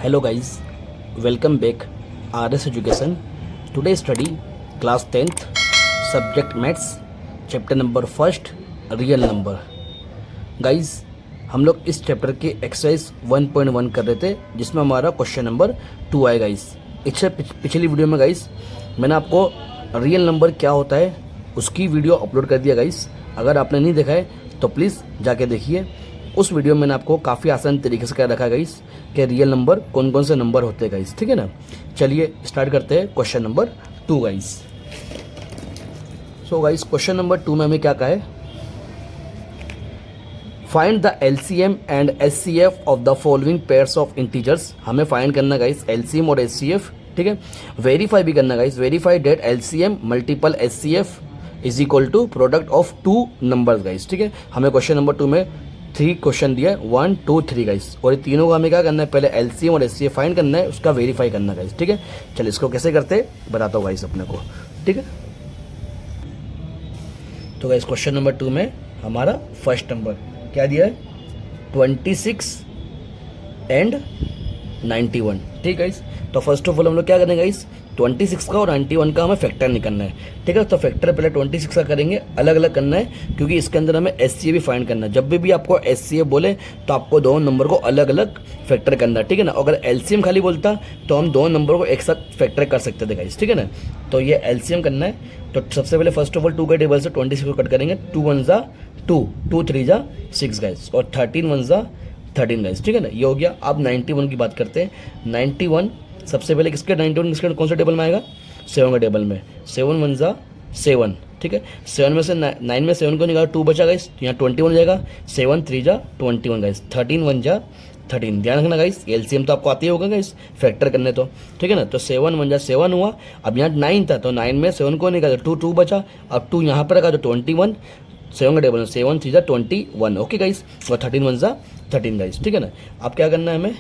Hello guys, welcome back RS Education. Today study class 10th subject maths chapter number first real number. Guys हम लोग इस chapter के exercise 1.1 कर रहे थे जिसमें हमारा क्वेश्चन नंबर 2 आए गाइस. इससे पिछली वीडियो में गाइस मैंने आपको रियल नंबर क्या होता है उसकी वीडियो अपलोड कर दिया गाइस. अगर आपने नहीं देखा है तो प्लीज़ जाके देखिए. उस वीडियो में मैंने आपको काफ़ी आसान तरीके से कर रखा है गाइस कि रियल नंबर कौन कौन से नंबर होते हैं गाइस. ठीक है ना. चलिए स्टार्ट करते हैं question number 2 guys. So guys question number 2 में हमें क्या कहा है, find the LCM and HCF of the following pairs of integers. हमें फाइंड करना गाइस एलसीएम और एचसीएफ. ठीक है. वेरीफाई भी करना guys. Verify that LCM multiple HCF is equal to product of two numbers guys. ठीक है. हमें क्वेश्चन नंबर 2 में 3 क्वेश्चन दिया है, 1 2 3 गाइस. और ये तीनों का हमें क्या करना है, पहले एलसीएम और एचसीएफ फाइंड करना है, उसका वेरीफाई करना है गाइस. ठीक है. चलिए इसको कैसे करते हैं बताता हूँ गाइस अपने को. ठीक है. तो गाइस क्वेश्चन नंबर 2 में हमारा फर्स्ट नंबर क्या दिया है, 26 एंड 91. ठीक है गाइस. तो फर्स्ट ऑफ ऑल हम लोग क्या करेंगे गाइस, 26 का और 91 का हमें फैक्टर निकालना है. ठीक है. तो फैक्टर पहले 26 का करेंगे, अलग अलग करना है क्योंकि इसके अंदर हमें एचसीएफ भी फाइंड करना है. जब भी आपको एचसीएफ बोले तो आपको दोनों नंबर को अलग अलग फैक्टर करना है. ठीक है ना. अगर एलसीएम खाली बोलता तो हम दोनों नंबर को एक साथ फैक्टर कर सकते थे गाइस. ठीक है ना. तो ये एलसीएम करना है. तो सबसे पहले फर्स्ट ऑफ ऑल 2 के टेबल से 26 को कट करेंगे. 2 1 जा 2, 2 3 जा 6 गाइस, और 13 1 जा 13 गाइस. ठीक है ना. ये हो गया. अब 91 की बात करते हैं. 91 सबसे पहले किसके 91 किसके कौन से टेबल में आएगा, 7 के टेबल में. 7 1 जा 7. ठीक है. 7 में से 9 में 7 को निकाला 2 बचा गाइस, यहाँ 21 हो जाएगा. 7 3 जा 21 गाइस. 13 1 जा 13. ध्यान रखना गाइस एलसीएम तो आपको आती होगा गाइस फैक्टर करने तो. ठीक है ना. तो 7 1 जा 7 हुआ. अब यहाँ 9 था तो 9 में 7 को निकाला 2 बचा. अब 2 यहाँ पर रखा तो 21. 7 के टेबल में 7 3 जा 21. Okay guys. और 13 1 जा 13 गाइस. ठीक है ना. अब क्या करना है हमें,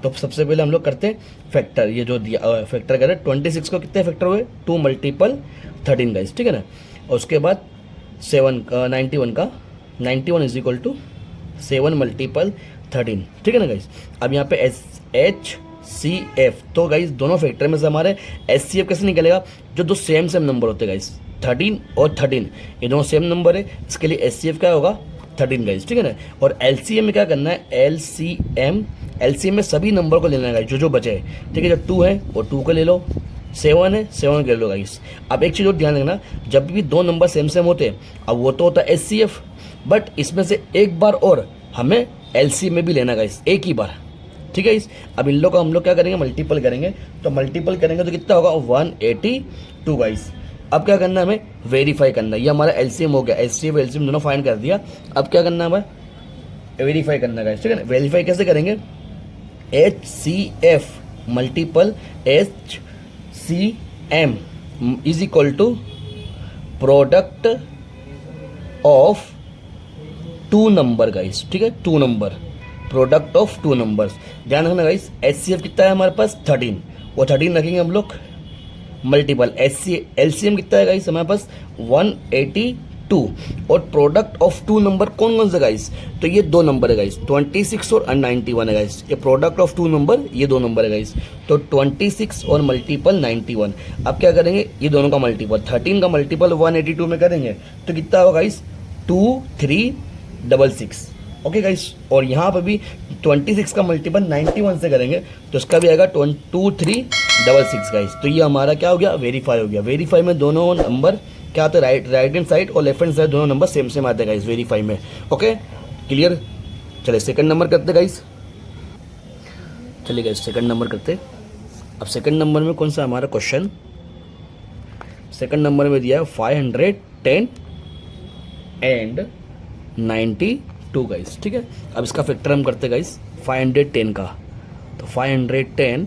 तो सबसे पहले हम लोग करते हैं फैक्टर. ये जो दिया फैक्टर करें 26 को कितने फैक्टर हुए, 2 मल्टीपल 13 गाइस. ठीक है ना. और उसके बाद 91 का 91 इज इक्वल टू 7 मल्टीपल 13. ठीक है ना गाइस. अब यहाँ पे एच सी एफ, तो गाइस दोनों फैक्टर में से हमारे एच सी एफ कैसे निकलेगा, जो दो सेम नंबर होते हैं गाइस, 13 और 13 ये दोनों सेम नंबर है. इसके लिए एच सी एफ क्या होगा, 13 गाइस. ठीक है ना. और एलसीएम में क्या करना है, एलसीएम में सभी नंबर को लेना है जो बचे है. ठीक है. जब 2 है वो 2 को ले लो, 7 है 7 के ले लो गाइस. अब एक चीज़ और ध्यान रखना, जब भी दो नंबर सेम होते हैं, अब वो तो होता है एचसीएफ, बट इसमें से एक बार और हमें एलसीएम में भी लेना गाइस, एक ही बार. ठीक है. अब इन लोग को हम लोग क्या करेंगे, मल्टीपल करेंगे. तो मल्टीपल करेंगे तो कितना होगा, 182 गाइस. अब क्या करना है, हमें वेरीफाई करना है. ये हमारा एलसीएम हो गया, एचसीएफ एलसीएम दोनों फाइंड कर दिया. अब क्या करना है, हमें वेरीफाई करना है. ठीक है ना. वेरीफाई कैसे करेंगे, H C F multiple H C M is equal to product of 2 number guys. ठीक है. 2 नंबर, प्रोडक्ट ऑफ 2 नंबर्स. ध्यान रखना गाइस एच सी एफ कितना है हमारे पास, 13. वो 13 रखेंगे हम लोग मल्टीपल एलसीएम कितना है गाइस हमारे पास, 182. और प्रोडक्ट ऑफ 2 नंबर कौन कौन से गाइस, तो ये 2 नंबर है गाइस, 26 और 91 है गाइस. ये प्रोडक्ट ऑफ 2 नंबर, ये 2 नंबर है गाइस. तो 26 और मल्टीपल 91. अब क्या करेंगे, ये दोनों का मल्टीपल, 13 का मल्टीपल 182 में करेंगे तो कितना होगा गाइस, 2366. Okay guys. और यहाँ पर भी 26 का मल्टीपल 91 से करेंगे तो इसका भी आएगा 2366 गाइस. तो ये हमारा क्या हो गया, वेरीफाई हो गया. वेरीफाई में दोनों नंबर क्या आते हैं, राइट हैंड साइड और लेफ्ट हैंड साइड दोनों नंबर सेम आते हैं गाइस वेरीफाई में. Okay clear. चलिए सेकंड नंबर करते गाइस. चलिए गाइस सेकंड नंबर करते. अब सेकंड नंबर में कौन सा हमारा क्वेश्चन, सेकंड नंबर में दिया है 510 एंड 92 गाइस. ठीक है. अब इसका फैक्टर हम करते गाइस 510 का. तो 510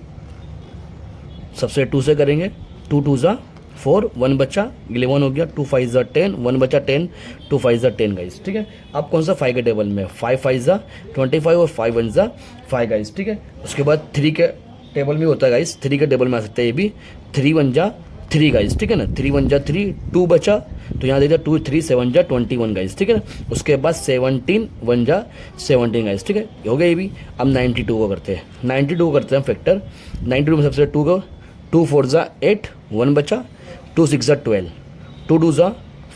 सबसे 2 से करेंगे, 2 2 जा 4, 1 बचा 11 हो गया, 2 5 जा 10, 1 बचा 10, 2 5 जा 10 गाइस. ठीक है. अब कौन सा 5 के टेबल में, 5 5 जा 25 और 5 1 जा 5 गाइस. ठीक है. उसके बाद 3 के टेबल में होता है गाइस, 3 के टेबल में आ सकता है ये भी, 3 1 जा 3 गाइस. ठीक है ना. 3 1 जा 3, 2 बचा तो यहाँ देखिए 2 3 7 जा 21 गाइस, ठीक है ना। उसके बाद 17 1 जा 17 गाइस, ठीक है, हो गया ये भी। अब 92 को करते हैं, 92 को करते हैं हम फैक्टर। 92 में सबसे 2 को 2 4 जा 8, 1 बचा, 2 6 जा 12, 2 2 जा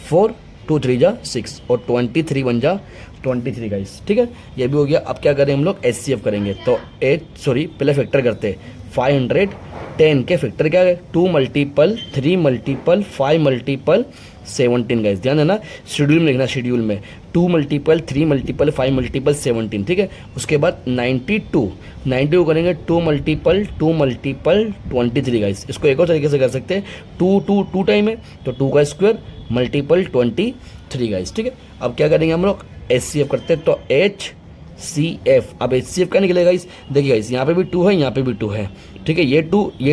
4, 2 3 जा 6 और 23 1 जा 23 गाइस, ठीक है, ये भी हो गया। अब क्या करें हम लोग, HCF करेंगे। तो पहले फैक्टर करते हैं। 510 के फैक्टर क्या है, 2 मल्टीपल 3 मल्टीपल 5 मल्टीपल 17 गाइस, ध्यान देना शेड्यूल में लिखना, शेड्यूल में 2 मल्टीपल 3 मल्टीपल 5 मल्टीपल 17, ठीक है। उसके बाद 92 करेंगे 2 मल्टीपल 23 गाइस। इसको एक और तरीके से कर सकते हैं, 2 टाइम है तो 2 का स्क्वायर मल्टीपल 23 गाइस, ठीक है। अब क्या करेंगे हम लोग, HCF करते हैं। तो HCF, अब HCF क्या निकलेगा गाइस, देखिए गाइस यहाँ पे भी 2 है, यहाँ पे भी 2 है, ठीक है। ये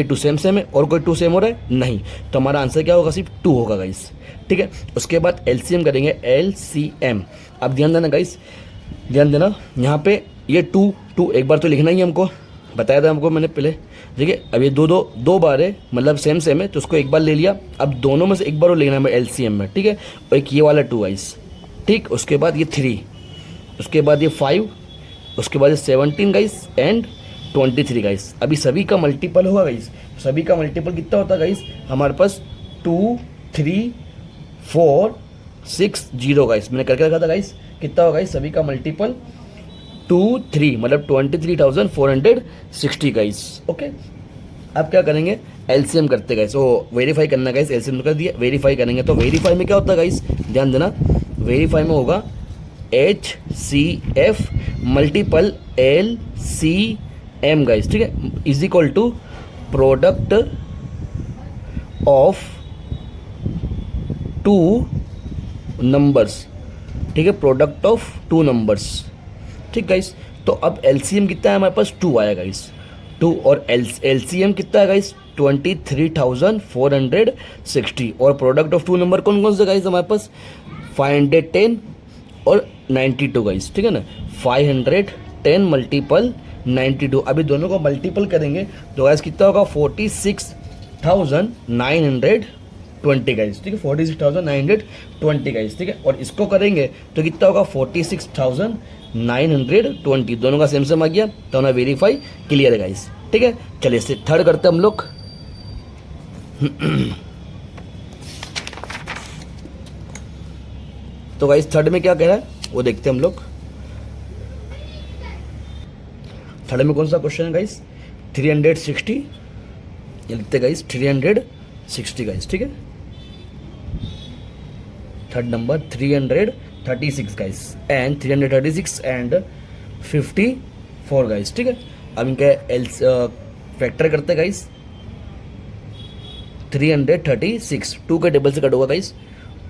2 सेम है और कोई 2 सेम हो रहा है नहीं, तो हमारा आंसर क्या होगा, सिर्फ 2 होगा गाइस, ठीक है। उसके बाद LCM करेंगे, LCM। अब ध्यान देना गाइस, ध्यान देना यहाँ पे ये 2 एक बार तो लिखना ही हमको, बताया था हमको मैंने पहले, ठीक है। अब ये दो बार है, मतलब सेम है, तो उसको एक बार ले लिया। अब दोनों में से एक बार वो लेना है LCM में, ठीक है। और एक ये वाला 2 गाइस, ठीक। उसके बाद ये 3, उसके बाद ये 5, उसके बाद ये 17 गाइस एंड 23 गाइस। अभी सभी का मल्टीपल होगा गाइस, सभी का मल्टीपल कितना होता है गाइस, हमारे पास 2 3 4 6 0 गाइस, मैंने करके रखा था गाइस, कितना होगा गाइस सभी का मल्टीपल 2 3, मतलब 23,460 गाइस, ओके। अब क्या करेंगे, LCM करते गाइस, वो वेरीफाई करना गाइस, LCM कर दिया, वेरीफाई करेंगे। तो वेरीफाई में क्या होता है गाइस, ध्यान देना, वेरीफाई में होगा HCF मल्टीपल LCM गाइस, ठीक है, is equal to product of 2 numbers, ठीक है, प्रोडक्ट ऑफ 2 नंबर्स, ठीक गाइस। तो अब LCM कितना है हमारे पास, 2 आया गाइस, 2, और LCM कितना है गाइस, 23,460, और प्रोडक्ट ऑफ 2 नंबर कौन कौन से गाइस हमारे पास, 510 और 92 गाइस, ठीक है ना। 510 मल्टीपल 92, अभी दोनों को मल्टीपल करेंगे तो गाइस कितना होगा, 46,920 गाइस, ठीक है, 46,920 गाइस, ठीक है। और इसको करेंगे तो कितना होगा, 46,920, दोनों का सेम आ गया, तो हमें वेरीफाई क्लियर है गाइस, ठीक है। चलिए इससे थर्ड करते हैं हम लोग। तो गाइस थर्ड में क्या कह रहा है वो देखते हैं हम लोग। थर्ड में कौन सा क्वेश्चन है गाइस, 360, ये लिखते गाइस 360 गाइस, ठीक है। Third number 336 guys and 336 and 54 guys, ठीक है। अब इनका फैक्टर करते गाइस, 336 2 के टेबल से कट होगा गाइस,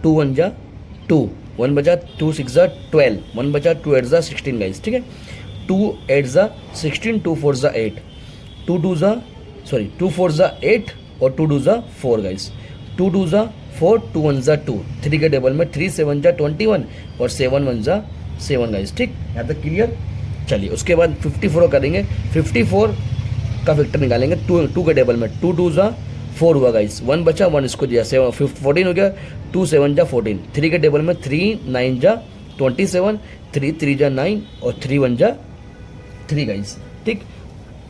2 1 जा 2, 1 बचा, 2 6 जा 12, 1 बचा, 2 8 जा 16 गाइस, ठीक है। 2 8 जा 16, 2 4 जा 8, 2 4 जा 8 और 2 2 जा 4 गाइस, 2 2 जा 4, 2 1 जा 2, 3 के टेबल में 3 7 जा 21 और 7 1 जा 7 गाइस, ठीक, यहाँ तक क्लियर। चलिए उसके बाद 54 करेंगे, 54 का फैक्टर निकालेंगे 2 के टेबल में, 2 2 जा 4 हुआ गाइस, 1 बचा, 1 इसको दिया, 14 हो गया, 2 7 जा 14, 3 के टेबल में 3 9 जा 27, 3 3 जा 9 और 3 1 जा 3 गाइस, ठीक।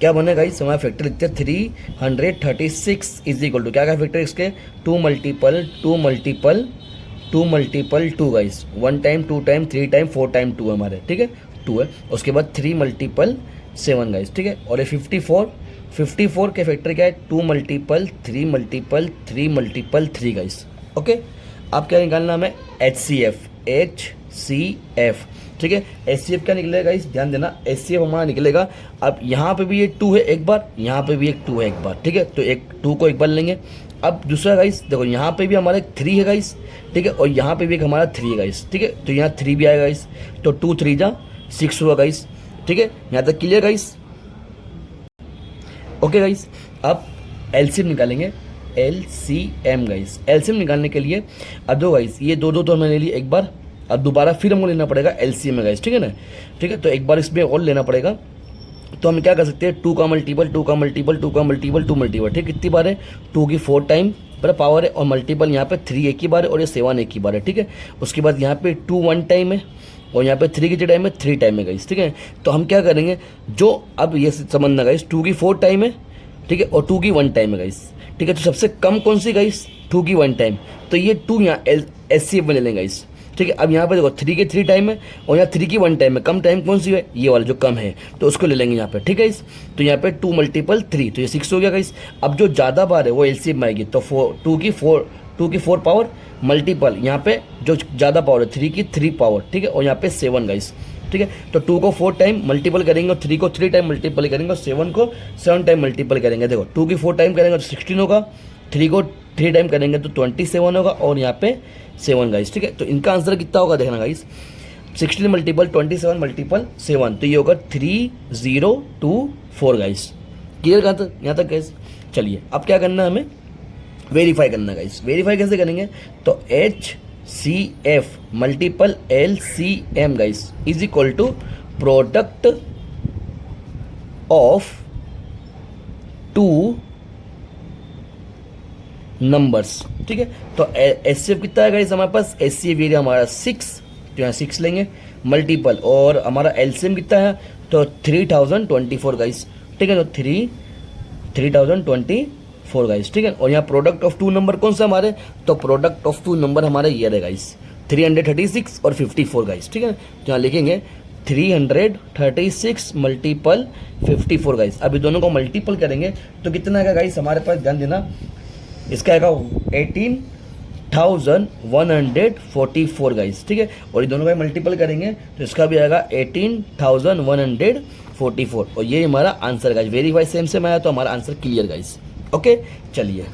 क्या बने गाइस, हमारा फैक्टर लिखते हैं 336 इज इक्वल टू क्या क्या फैक्टर इसके, 2 multiple 2 multiple 2 multiple 2 guys, 1 time 2 time 3 time 4 time 2 हमारे, ठीक है, 2 है। उसके बाद 3 मल्टीपल 7 गाइस, ठीक है। और ये 54 के फैक्टर क्या है, 2 multiple 3 multiple 3 multiple 3 guys, okay. अब क्या निकालना हमें, HCF, ठीक है। HCF क्या निकलेगा गाइस, ध्यान देना, HCF हमारा निकलेगा, अब यहाँ पे भी ये 2 है एक बार, यहाँ पे भी एक 2 है एक बार, ठीक है, तो एक 2 को एक बार लेंगे। अब दूसरा गाइस देखो, यहाँ पे भी हमारा 3 है गाइस, ठीक है, और यहाँ पे भी एक हमारा 3 है गाइस, ठीक है, तो यहाँ 3 भी आएगा गाइस, तो 2 3 जा 6 हुआ गाइस, ठीक है, यहाँ तक क्लियर गाइस, ओके गाइस। अब LCM निकालेंगे, LCM गाइस, LCM निकालने के लिए अब दो गाइस, ये दो तो हमने ले ली एक बार, अब दोबारा फिर हमको लेना पड़ेगा LCM में गाइस, ठीक है ना, ठीक है। तो एक बार इसमें और लेना पड़ेगा, तो हम क्या कर सकते हैं, 2 का मल्टीपल 2 का मल्टीपल 2 का मल्टीपल 2 मल्टीपल, ठीक, कितनी बार है, 2 की 4 टाइम बड़ा पावर है, और मल्टीपल यहाँ पे 3 एक ही बार है और ये 7 एक ही बार है, ठीक है। उसके बाद यहाँ पे 2 1 टाइम है और यहाँ पे 3 की टाइम है, 3 टाइम है गाइस, ठीक है। तो हम क्या करेंगे, जो अब ये समझना गाइस, 2 की 4 टाइम है, ठीक है, और 2 की 1 टाइम है गाइस, ठीक है। तो सबसे कम कौन सी गाइस, 2 की 1 टाइम, तो ये 2 यहाँ HCF में ले लेंगे गाइस, ठीक है। अब यहाँ पे देखो 3 के 3 टाइम है और यहाँ 3 की 1 टाइम है, कम टाइम कौन सी है, ये वाला जो कम है, तो उसको ले लेंगे यहाँ पे, ठीक है। इस तो यहाँ पे 2 मल्टीपल 3, तो ये 6 हो गया गाइस। अब जो ज़्यादा बार है वो LCM में आएगी, तो 2 की 4 पावर मल्टीपल यहाँ पे जो ज़्यादा पावर है 3 की 3 पावर, ठीक है, और यहाँ पे 7 गाइस, ठीक है। तो 2 को 4 टाइम मल्टीपल करेंगे और 3 को 3 टाइम मल्टीपल करेंगे और 7 को 7 टाइम मल्टीपल करेंगे। देखो 2 की 4 टाइम करेंगे तो 16 होगा, 3 को 3 टाइम करेंगे तो 27 होगा और यहाँ पे 7 गाइस, ठीक है। तो इनका आंसर कितना होगा देखना गाइस, 16 मल्टीपल 27 मल्टीपल 7, तो ये होगा 3024 गाइस। क्लियर कहाँ तक, यहाँ तक गाइस। चलिए अब क्या करना है, हमें वेरीफाई करना है गाइस। वेरीफाई कैसे करेंगे, तो HCF multiple LCM guys is equal to product of 2 numbers, ठीक है। तो HCF कितना है गाइस हमारे पास, HCF ये हमारा 6, तो यहाँ 6 लेंगे मल्टीपल, और हमारा LCM कितना है, तो 3024 गाइस, ठीक है। तो 3024 गाइस, ठीक है। और यहाँ प्रोडक्ट ऑफ 2 नंबर कौन सा हमारे, तो प्रोडक्ट ऑफ 2 नंबर हमारे ये है गाइस 336 और 54 गाइस, ठीक है। तो यहाँ लिखेंगे 336 मल्टीपल 54 गाइस। अभी दोनों को मल्टीपल करेंगे तो कितना आएगा गाइस हमारे पास, ध्यान देना, इसका आएगा 18,144 गाइस, ठीक है। और ये दोनों का मल्टीपल करेंगे तो इसका भी आएगा 18,144, और ये हमारा आंसर गाइस। वेरीफाई सेम से आया तो हमारा आंसर क्लियर गाइस। ओके चलिए।